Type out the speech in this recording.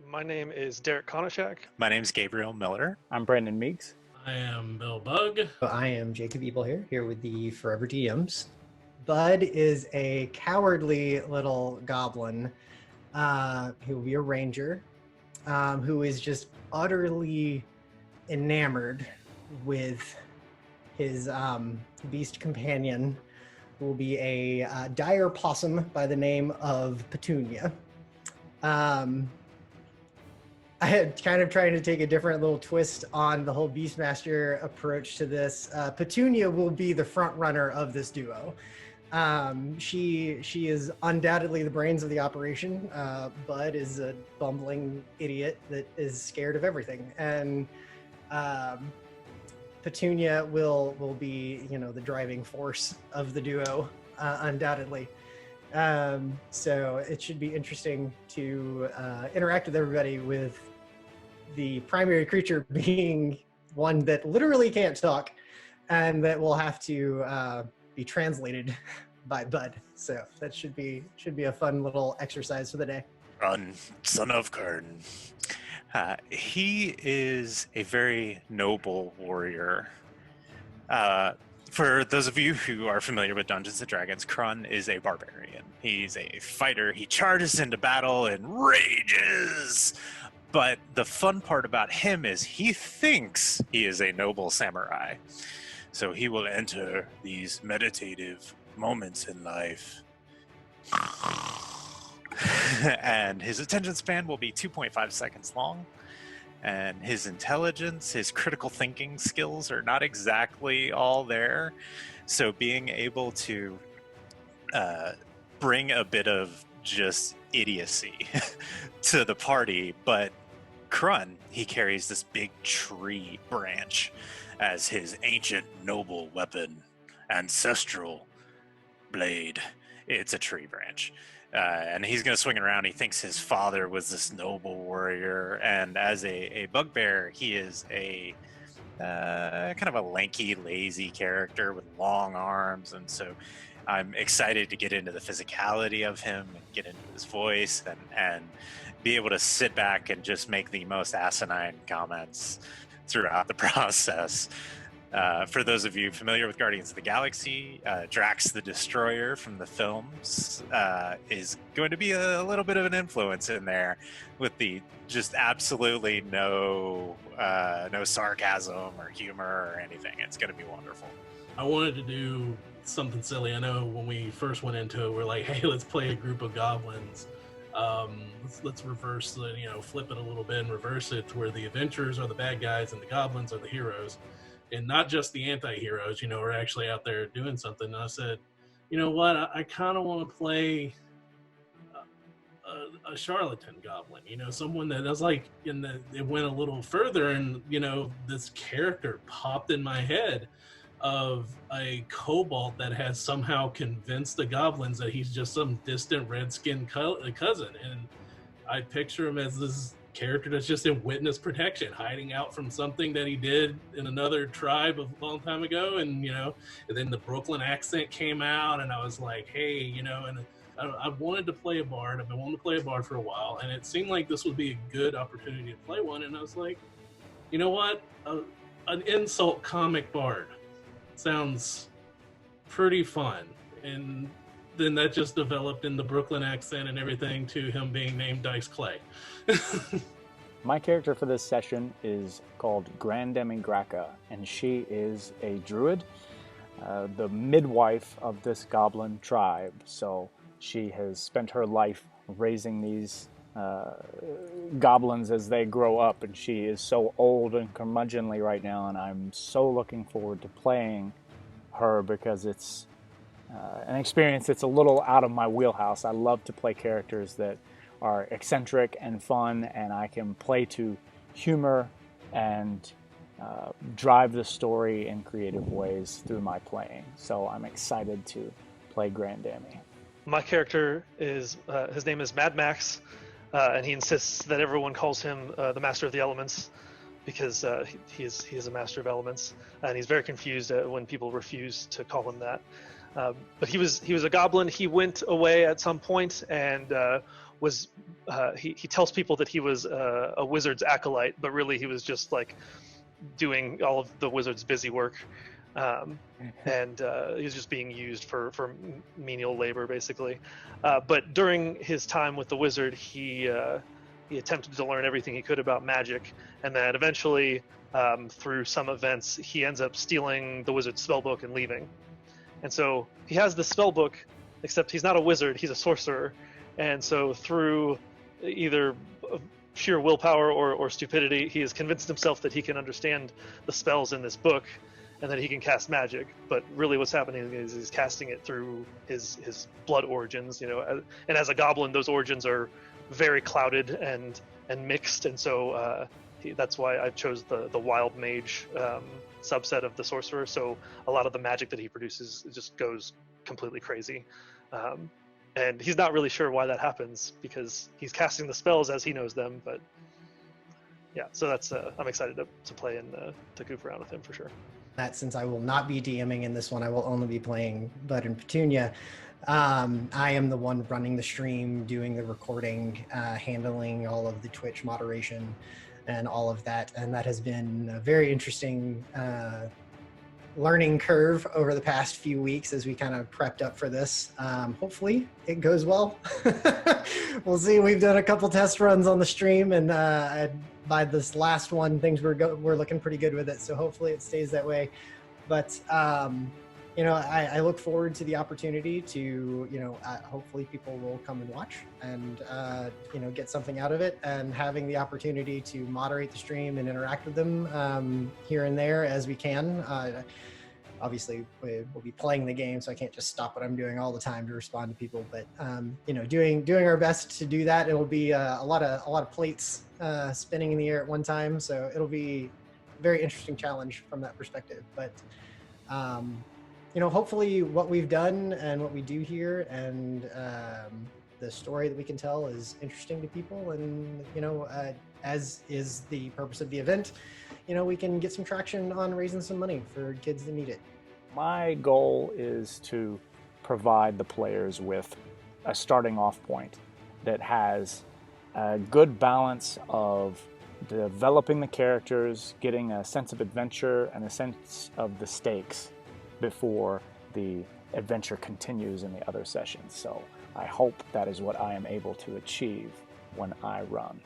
My name is Derek Konishak. My name's Gabriel Miller. I'm Brandon Meeks. I am Bill Bug. I am Jacob Ebel here with the ForeverDMS. Bud is a cowardly little goblin who will be a ranger who is just utterly enamored with his beast companion, who will be a dire possum by the name of Petunia. I had kind of trying to take a different little twist on the whole Beastmaster approach to this. Petunia will be the front runner of this duo. She is undoubtedly the brains of the operation. Bud is a bumbling idiot that is scared of everything, and Petunia will be, the driving force of the duo, undoubtedly. So it should be interesting to interact with everybody, with the primary creature being one that literally can't talk and that will have to be translated by Bud. So that should be a fun little exercise for the day. Kron, son of Kron. He is a very noble warrior. For those of you who are familiar with Dungeons & Dragons, Kron is a barbarian. He's a fighter. He charges into battle and rages. But the fun part about him is he thinks he is a noble samurai. So he will enter these meditative moments in life. And his attention span will be 2.5 seconds long. And his intelligence, his critical thinking skills are not exactly all there. So being able to bring a bit of just idiocy to the party, but Kron, he carries this big tree branch as his ancient noble weapon, ancestral blade. It's a tree branch. And he's going to swing it around. He thinks his father was this noble warrior. And as a bugbear, he is a kind of a lanky, lazy character with long arms. And so I'm excited to get into the physicality of him and get into his voice and be able to sit back and just make the most asinine comments throughout the process. For those of you familiar with Guardians of the Galaxy, Drax the Destroyer from the films is going to be a little bit of an influence in there, with the just absolutely no sarcasm or humor or anything. It's going to be wonderful. I wanted to do something silly. I know when we first went into it, we're like, hey, let's play a group of goblins. Let's reverse the, flip it a little bit and reverse it to where the adventurers are the bad guys and the goblins are the heroes. And not just the anti-heroes, are actually out there doing something. And I said, you know what, I kind of want to play a charlatan goblin, someone that was like, it went a little further, and, this character popped in my head of a kobold that has somehow convinced the goblins that he's just some distant red-skinned cousin. And I picture him as this character that's just in witness protection, hiding out from something that he did in another tribe a long time ago. And then the Brooklyn accent came out, and I was like, hey, and I wanted to play a bard. I've been wanting to play a bard for a while, and it seemed like this would be a good opportunity to play one. And I was like, you know what, an insult comic bard sounds pretty fun. And then that just developed in the Brooklyn accent and everything to him being named Dice Clay. My character for this session is called Grandemi Graka, and she is a druid, the midwife of this goblin tribe. So she has spent her life raising these goblins as they grow up, and she is so old and curmudgeonly right now, and I'm so looking forward to playing her because it's an experience that's a little out of my wheelhouse. I love to play characters that are eccentric and fun, and I can play to humor and drive the story in creative ways through my playing. So I'm excited to play Grandemi. My character is, his name is Mad Max, and he insists that everyone calls him the Master of the Elements, because he is a Master of Elements, and he's very confused when people refuse to call him that. But he was a goblin. He went away at some point and he tells people that he was a wizard's acolyte, but really he was just like doing all of the wizard's busy work, and he was just being used for menial labor basically. But during his time with the wizard, he attempted to learn everything he could about magic, and then eventually, through some events, he ends up stealing the wizard's spellbook and leaving. And so he has the spellbook, except he's not a wizard, he's a sorcerer. And so through either sheer willpower or stupidity, he has convinced himself that he can understand the spells in this book and that he can cast magic. But really what's happening is he's casting it through his blood origins, and as a goblin, those origins are very clouded and mixed. And so that's why I chose the wild mage subset of the sorcerer. So a lot of the magic that he produces just goes completely crazy. And he's not really sure why that happens because he's casting the spells as he knows them. But yeah, so that's I'm excited to play and to goof around with him for sure. That since I will not be DMing in this one, I will only be playing Bud and Petunia. I am the one running the stream, doing the recording, handling all of the Twitch moderation and all of that. And that has been a very interesting learning curve over the past few weeks as we kind of prepped up for this. Hopefully it goes well. We'll see. We've done a couple test runs on the stream, and by this last one, things were looking pretty good with it. So hopefully it stays that way. But I look forward to the opportunity to, hopefully people will come and watch and, get something out of it, and having the opportunity to moderate the stream and interact with them here and there as we can. Obviously, we'll be playing the game, so I can't just stop what I'm doing all the time to respond to people. But, doing our best to do that. It'll be a lot of plates spinning in the air at one time. So it'll be a very interesting challenge from that perspective. But, hopefully what we've done and what we do here and the story that we can tell is interesting to people. And, as is the purpose of the event, we can get some traction on raising some money for kids that need it. My goal is to provide the players with a starting off point that has a good balance of developing the characters, getting a sense of adventure and a sense of the stakes before the adventure continues in the other sessions. So I hope that is what I am able to achieve when I run.